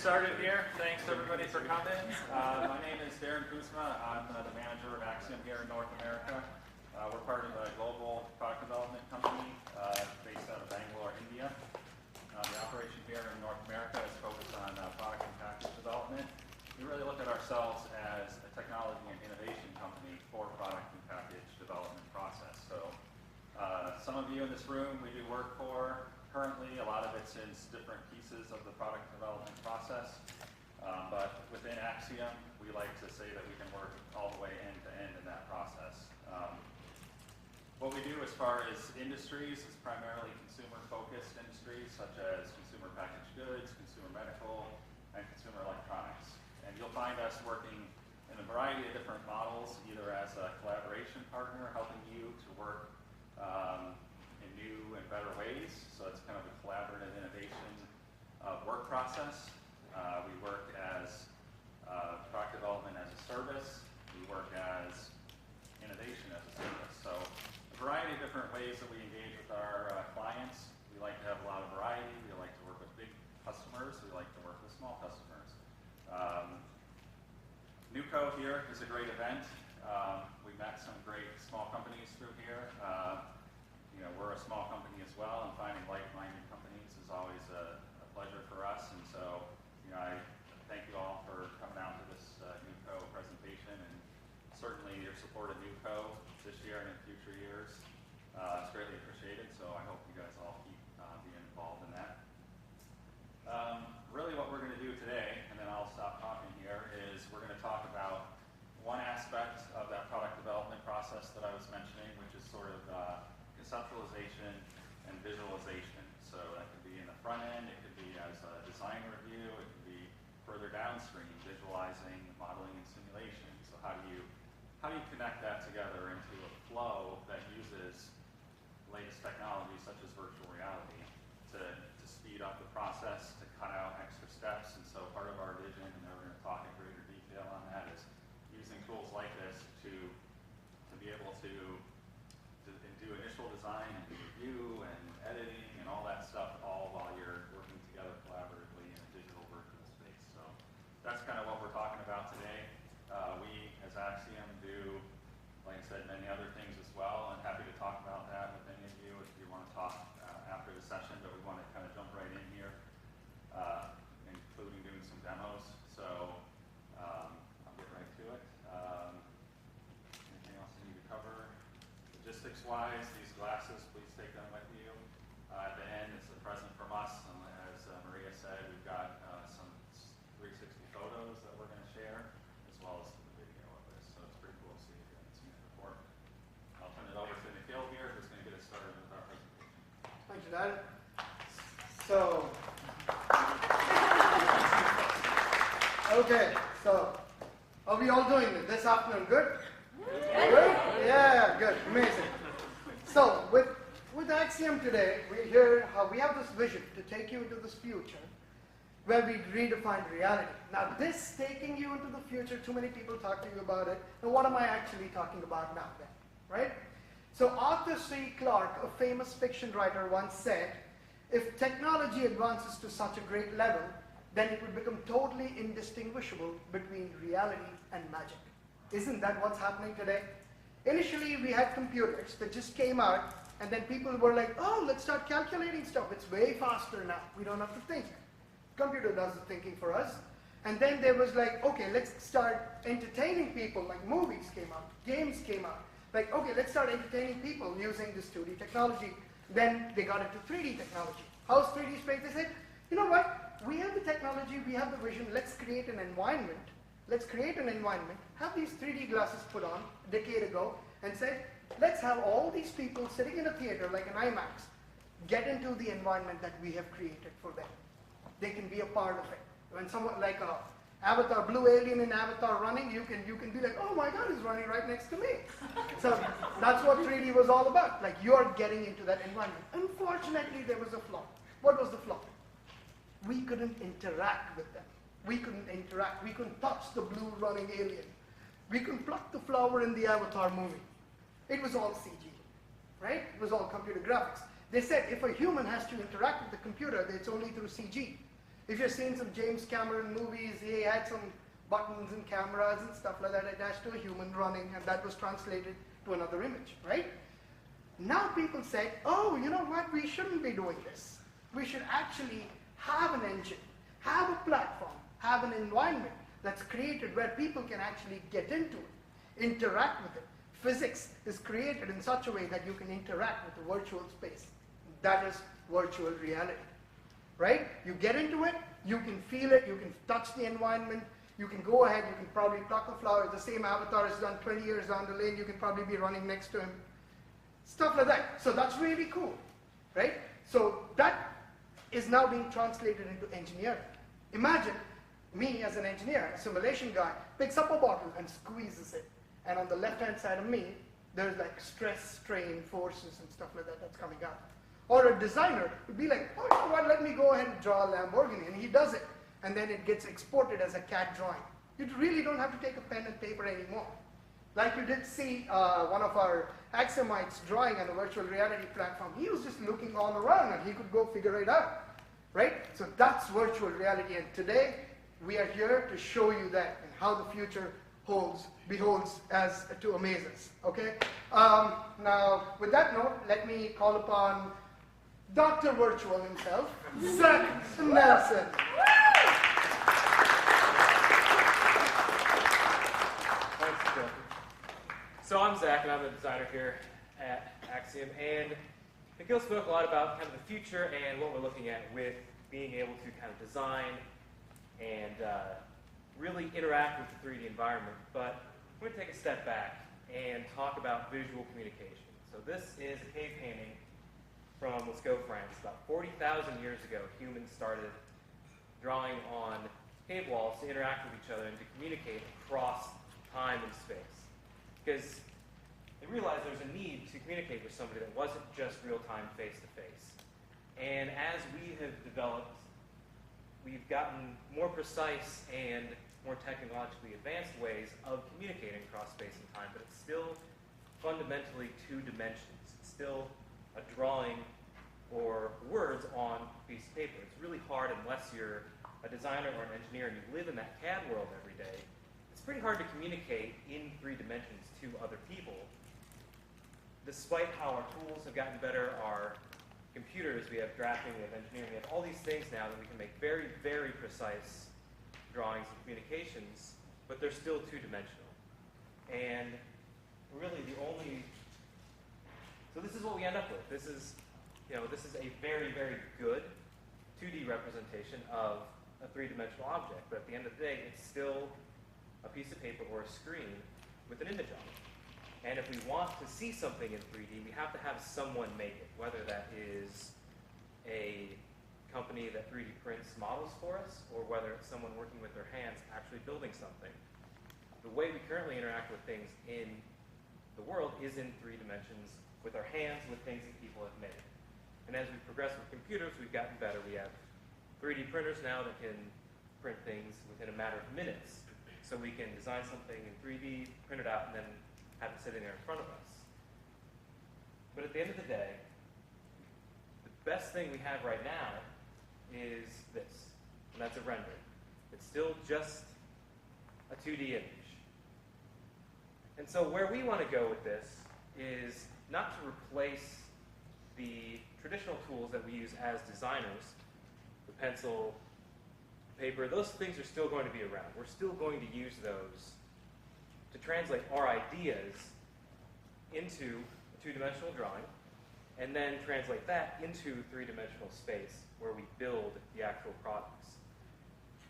Started here. Thanks everybody for coming. My name is Darren Kuzma. I'm the manager of Axiom here in North America. We're part of a global product development company based out of Bangalore, India. The operation here in North America is focused on product and package development. We really look at ourselves as a technology and innovation company for product and package development process. So some of you in this room we do work for. Currently, a lot of it's in different pieces of the product development process, but within Axiom, we like to say that we can work all the way end to end in that process. What we do as far as industries is primarily consumer-focused industries, such as consumer packaged goods, consumer medical, and consumer electronics. And you'll find us working in a variety of different models, either as a collaboration partner, helping you to work in new and better ways. So it's kind of a collaborative innovation work process. We work as product development as a service. We work as innovation as a service. So a variety of different ways that we engage with our clients. We like to have a lot of variety. We like to work with big customers. We like to work with small customers. NewCo here is a great event. We met some great small companies through here. We're a small company as well, and finding like-minded companies is always a pleasure for us. And so, I thank you all for coming out to this NewCo presentation, and certainly your support of NewCo this year and in future years is greatly appreciated. So I hope you guys all keep being involved in that. Really, what we're going to do today, and then I'll stop talking here, is we're going to talk about one aspect of that product development process that I was mentioning, which is sort of conceptualization and visualization. So that could be in the front end, it could be as a design review, it could be further downstream, visualizing, modeling, and simulation. So how do you connect that together into a flow that uses latest technology such as virtual reality to speed up the process, to cut out extra steps? And so part of our vision, and we're going to talk in greater detail on that, is using tools like this to be able to do initial design and review and editing and all that stuff, all while you're working together collaboratively in a digital virtual space. So that's kind of what we're talking about today. We, as Axiom, do, like I said, many other things as well. I'm happy to talk about that with any of you if you want to talk after the session, but we want to kind of jump right in here, including doing some demos. So I'll get right to it. Anything else you need to cover? Logistics-wise, these glasses, please take them with you. At the end, it's a present from us. And as Maria said, we've got some 360 photos that we're going to share, as well as the video of this. So it's pretty cool to see if you haven't seen it before. I'll turn it over to Nikhil here, who's going to get us started with our presentation. Thank you, Dad. So, okay, so how are we all doing this afternoon? Good? Good? Yeah, good, amazing. So with Axiom today, we have this vision to take you into this future where we redefine reality. Now this taking you into the future, too many people talk to you about it, and what am I actually talking about now then, right? So Arthur C. Clarke, a famous fiction writer, once said, if technology advances to such a great level, then it would become totally indistinguishable between reality and magic. Isn't that what's happening today? Initially, we had computers that just came out, and then people were like, oh, let's start calculating stuff. It's way faster now. We don't have to think. Computer does the thinking for us. And then there was like, okay, let's start entertaining people. Like movies came out, games came out. Like, okay, let's start entertaining people using this 2D technology. Then they got into 3D technology. How's 3D space? They said, you know what? We have the technology, we have the vision. Let's create an environment. Let's create an environment, have these 3D glasses put on a decade ago, and say, let's have all these people sitting in a theater like an IMAX get into the environment that we have created for them. They can be a part of it. When someone like a Avatar, blue alien in Avatar running, you can be like, oh my God, he's running right next to me. So that's what 3D was all about. Like you're getting into that environment. Unfortunately, there was a flaw. What was the flaw? We couldn't interact with them. We couldn't interact. We couldn't touch the blue running alien. We couldn't pluck the flower in the Avatar movie. it was all CG, right? It was all computer graphics. They said if a human has to interact with the computer, it's only through CG. If you've seen some James Cameron movies, he had some buttons and cameras and stuff like that attached to a human running, and that was translated to another image, right? Now people say, oh, you know what, we shouldn't be doing this. We should actually have an engine, have a platform, have an environment that's created where people can actually get into it, interact with it. Physics is created in such a way that you can interact with the virtual space. That is virtual reality, right? You get into it, you can feel it, you can touch the environment, you can go ahead, you can probably pluck a flower. The same avatar is done 20 years down the lane, you can probably be running next to him. Stuff like that. So that's really cool, right? So that is now being translated into engineering. Imagine me as an engineer, a simulation guy, picks up a bottle and squeezes it. And on the left-hand side of me, there's like stress, strain, forces, and stuff like that that's coming out. Or a designer would be like, oh, you know what, let me go ahead and draw a Lamborghini. And he does it. And then it gets exported as a CAD drawing. You really don't have to take a pen and paper anymore. Like you did see one of our Axiomites drawing on a virtual reality platform. He was just looking all around and he could go figure it out, right? So that's virtual reality. And today, we are here to show you that and how the future beholds as to amaze us, okay? Now, with that note, let me call upon Dr. Virtual himself, Zach Nelson. Thanks, Phil. So I'm Zach, and I'm the designer here at Axiom, and Nikhil spoke a lot about kind of the future and what we're looking at with being able to kind of design and really interact with the 3D environment. But I'm going to take a step back and talk about visual communication. So this is a cave painting from, let's go, France. About 40,000 years ago, humans started drawing on cave walls to interact with each other and to communicate across time and space. Because they realized there was a need to communicate with somebody that wasn't just real-time, face-to-face. And as we have developed, we've gotten more precise and more technologically advanced ways of communicating across space and time, but it's still fundamentally two dimensions. It's still a drawing or words on a piece of paper. It's really hard unless you're a designer or an engineer and you live in that CAD world every day. It's pretty hard to communicate in 3 dimensions to other people. Despite how our tools have gotten better, our computers, we have drafting, we have engineering, we have all these things now that we can make very, very precise drawings and communications, but they're still 2-dimensional. And really the only, so this is what we end up with. This is, this is a very, very good 2D representation of a 3-dimensional object, but at the end of the day, it's still a piece of paper or a screen with an image on it. And if we want to see something in 3D, we have to have someone make it, whether that is a company that 3D prints models for us, or whether it's someone working with their hands actually building something. The way we currently interact with things in the world is in 3 dimensions, with our hands, with things that people have made. And as we progress with computers, we've gotten better. We have 3D printers now that can print things within a matter of minutes. So we can design something in 3D, print it out, and then have it sitting there in front of us. But at the end of the day, the best thing we have right now is this, and that's a render. It's still just a 2D image. And so where we want to go with this is not to replace the traditional tools that we use as designers, the pencil, paper, those things are still going to be around. We're still going to use those to translate our ideas into a 2-dimensional drawing, and then translate that into 3-dimensional space where we build the actual products.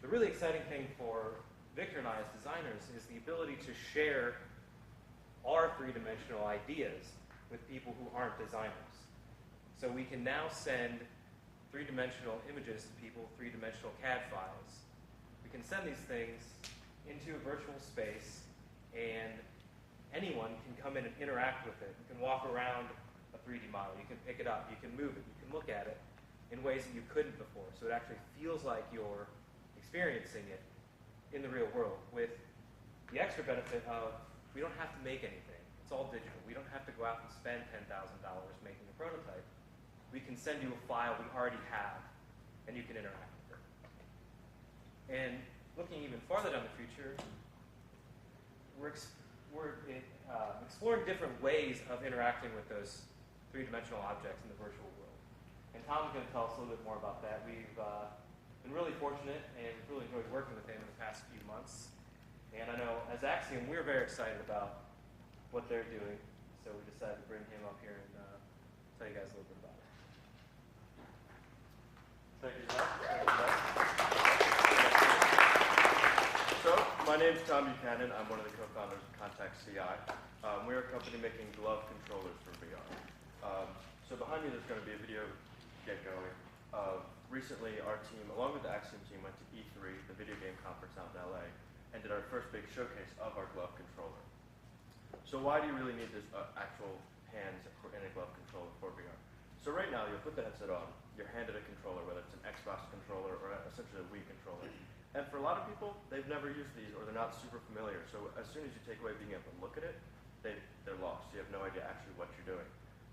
The really exciting thing for Victor and I as designers is the ability to share our 3-dimensional ideas with people who aren't designers. So we can now send 3-dimensional images to people, 3-dimensional CAD files. We can send these things into a virtual space, and anyone can come in and interact with it. You can walk around a 3D model, you can pick it up, you can move it, you can look at it in ways that you couldn't before. So it actually feels like you're experiencing it in the real world, with the extra benefit of we don't have to make anything. It's all digital. We don't have to go out and spend $10,000 making a prototype. We can send you a file we already have, and you can interact with it. And looking even farther down the future, we're exploring different ways of interacting with those three-dimensional objects in the virtual world. And Tom's going to tell us a little bit more about that. We've been really fortunate and really enjoyed working with him in the past few months. And I know as Axiom, we're very excited about what they're doing. So we decided to bring him up here and tell you guys a little bit about it. Thank you, Zach. So, my name's Tom Buchanan. I'm one of the co-founders of Contact CI. We're a company making glove controllers for VR. So behind me there's going to be a video get going. Recently our team, along with the Axiom team, went to E3, the video game conference out in LA, and did our first big showcase of our glove controller. So why do you really need this actual hands in a glove controller for VR? So right now you'll put the headset on, you're handed a controller, whether it's an Xbox controller or essentially a Wii controller. And for a lot of people, they've never used these or they're not super familiar. So as soon as you take away being able to look at it, they're lost. You have no idea actually what you're doing.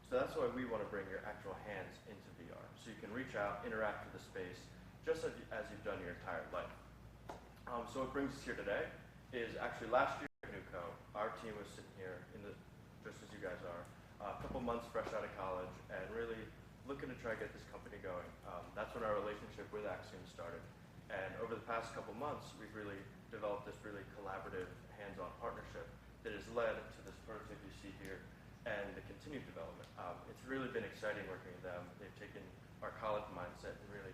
So that's why we want to bring your actual hands into VR. So you can reach out, interact with the space, just as you've done your entire life. So what brings us here today is actually last year at NewCo, our team was sitting here, just as you guys are, a couple months fresh out of college and really looking to try to get this company going. That's when our relationship with Axiom started. And over the past couple months, we've really developed this really collaborative, hands-on partnership that has led to this prototype you see here and the continued development. It's really been exciting working with them. They've taken our college mindset and really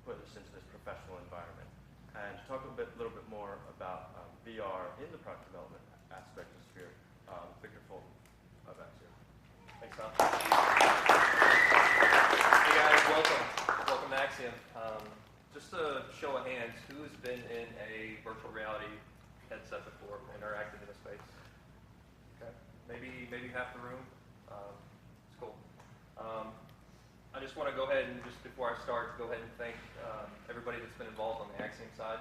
put us into this professional environment. And to talk a little bit more about VR in the product development aspect of Sphere, Victor Fulton of Axiom. Thanks, Tom. Hey guys, welcome. Welcome to Axiom. Just a show of hands, who's been in a virtual reality headset before, interacted in a space? Okay, maybe half the room. It's cool. I just want to go ahead and just before I start, go ahead and thank everybody that's been involved on the Axiom side.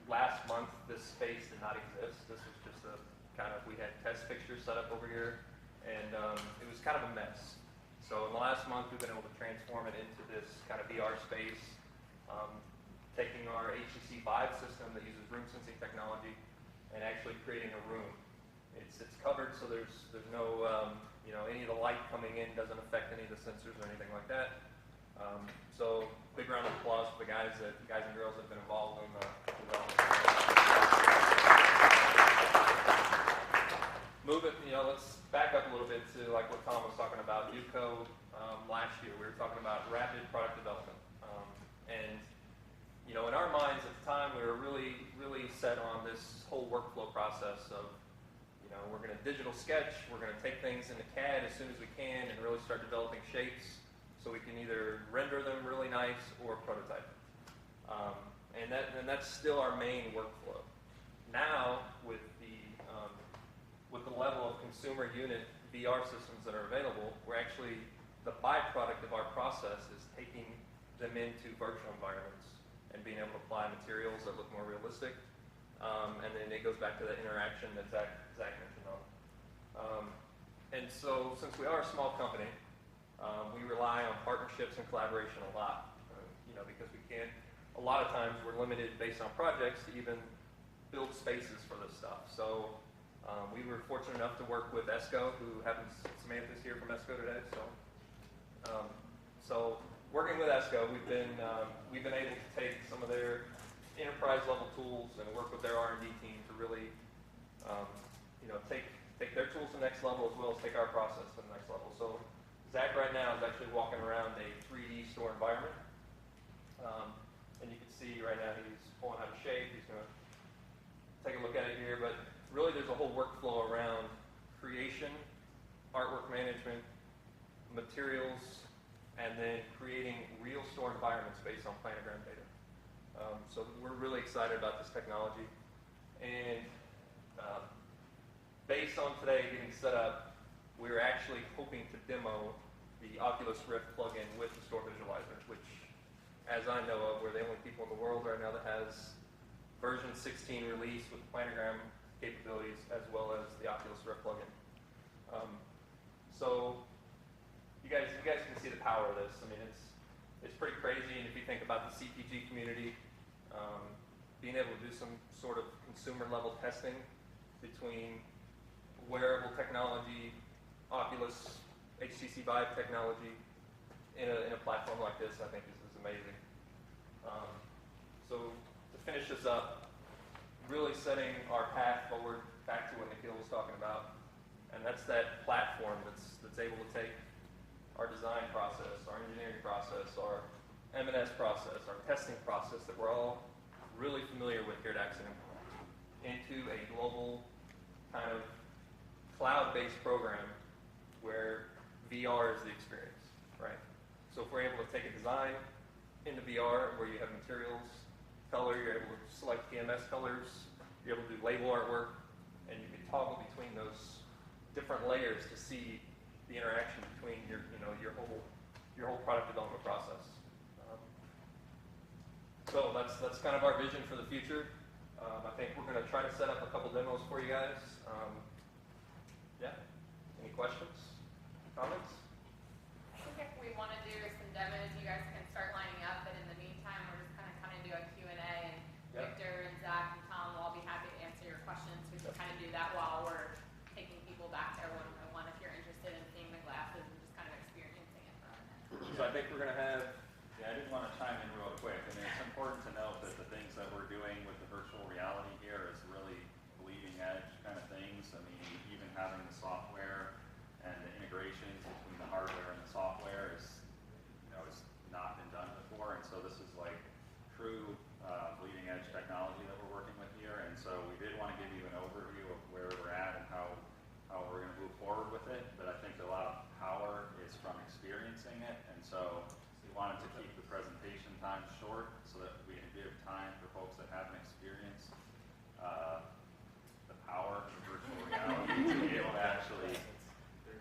Last month, this space did not exist. This was just a kind of, we had test fixtures set up over here, and it was kind of a mess. So in the last month, we've been able to transform it into this kind of VR space, taking our HTC Vive system that uses room sensing technology and actually creating a room. It's covered, so there's no, any of the light coming in doesn't affect any of the sensors or anything like that. So big round of applause for the guys and girls that have been involved in the development. Let's back up a little bit to like what Tom was talking about. NewCo last year, we were talking about rapid product development. And in our minds at the time, we were really, really set on this whole workflow process of, we're going to digital sketch, we're going to take things into CAD as soon as we can and really start developing shapes so we can either render them really nice or prototype. And that's still our main workflow. Now, with the level of consumer unit VR systems that are available, we're actually, the byproduct of our process is taking them into virtual environments and being able to apply materials that look more realistic. And then it goes back to the interaction that Zach mentioned on. And so since we are a small company, we rely on partnerships and collaboration a lot. Because we can't, a lot of times we're limited based on projects to even build spaces for this stuff. So we were fortunate enough to work with ESCO, who happens, Samantha's here from ESCO today. So working with ESCO, we've been able to take some of their enterprise level tools and work with their R&D team to really, take their tools to the next level as well as take our process to the next level. So Zach right now is actually walking around a 3D store environment. And you can see right now he's pulling out a shape. He's going to take a look at it here. But really there's a whole workflow around creation, artwork management, materials, and then creating real store environments based on planogram data. So we're really excited about this technology. And based on today getting set up, we're actually hoping to demo the Oculus Rift plugin with the store visualizer, which, as I know of, we're the only people in the world right now that has version 16 release with planogram capabilities as well as the Oculus Rift plugin. So you guys can see the power of this. I mean, it's pretty crazy. And if you think about the CPG community, being able to do some sort of consumer level testing between wearable technology, Oculus, HTC Vive technology in a platform like this, I think is amazing. So to finish this up, really setting our path forward back to what Nikhil was talking about, and that's that platform that's able to take our design process, our engineering process, our M&S process, our testing process that we're all really familiar with here at Axiom, into a global kind of cloud-based program where VR is the experience, right? So if we're able to take a design into VR where you have materials, color, you're able to select PMS colors, you're able to do label artwork, and you can toggle between those different layers to see the interaction between your whole product development process. So that's kind of our vision for the future. I think we're going to try to set up a couple demos for you guys. Yeah. Any questions? Comments? I think if we want to do some demos, you guys can start lining up. But in the meantime, we're just kind of do a Q&A, and Yep. Victor and Zach and Tom will all be happy to answer your questions. We can kind of do that while we're taking people back there one by one if you're interested in seeing the glasses and just kind of experiencing it for a minute. So I think we're going to have, I didn't want to chime in real quick. I mean, it's important to note that the things that we're doing with the virtual reality here is really bleeding edge kind of things. I mean, even having the software and the integrations between the hardware and the software is not been done before. And so this is like true bleeding edge technology that we're working with here. And so we did want to give you an overview of where we're at and how we're going to move forward with it. But I think a lot of power is from experiencing it. And so we wanted to keep the presentation time short so that we can give time for folks that haven't experienced the power of virtual reality to be able to actually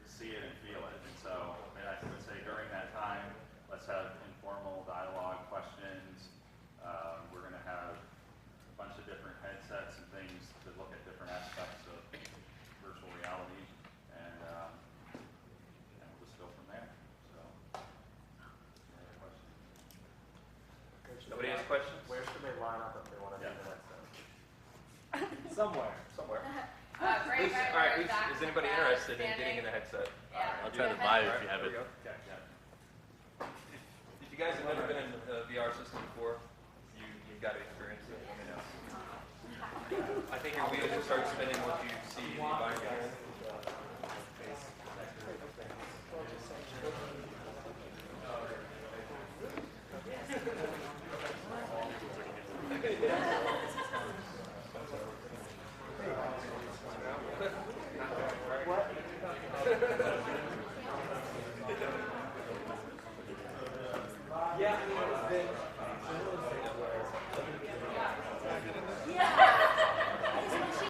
see it and feel it. And so I would say during that time, let's have informal dialogue, questions. We're going to have a bunch of different headsets and things to look at different aspects of virtual reality, and we'll just go from there. So, any other questions? Nobody has questions? Where should they line up if they want to do the next step? Somewhere. Somewhere. Right, All right, is anybody interested in getting in the headset? Yeah. I'll try to buy it if you have There it. we go. Okay, yeah. If you guys have never been in a VR system before, you've got to experience it. I mean, I think your wheels will start spinning once you see the environment. Yeah, I mean, it's been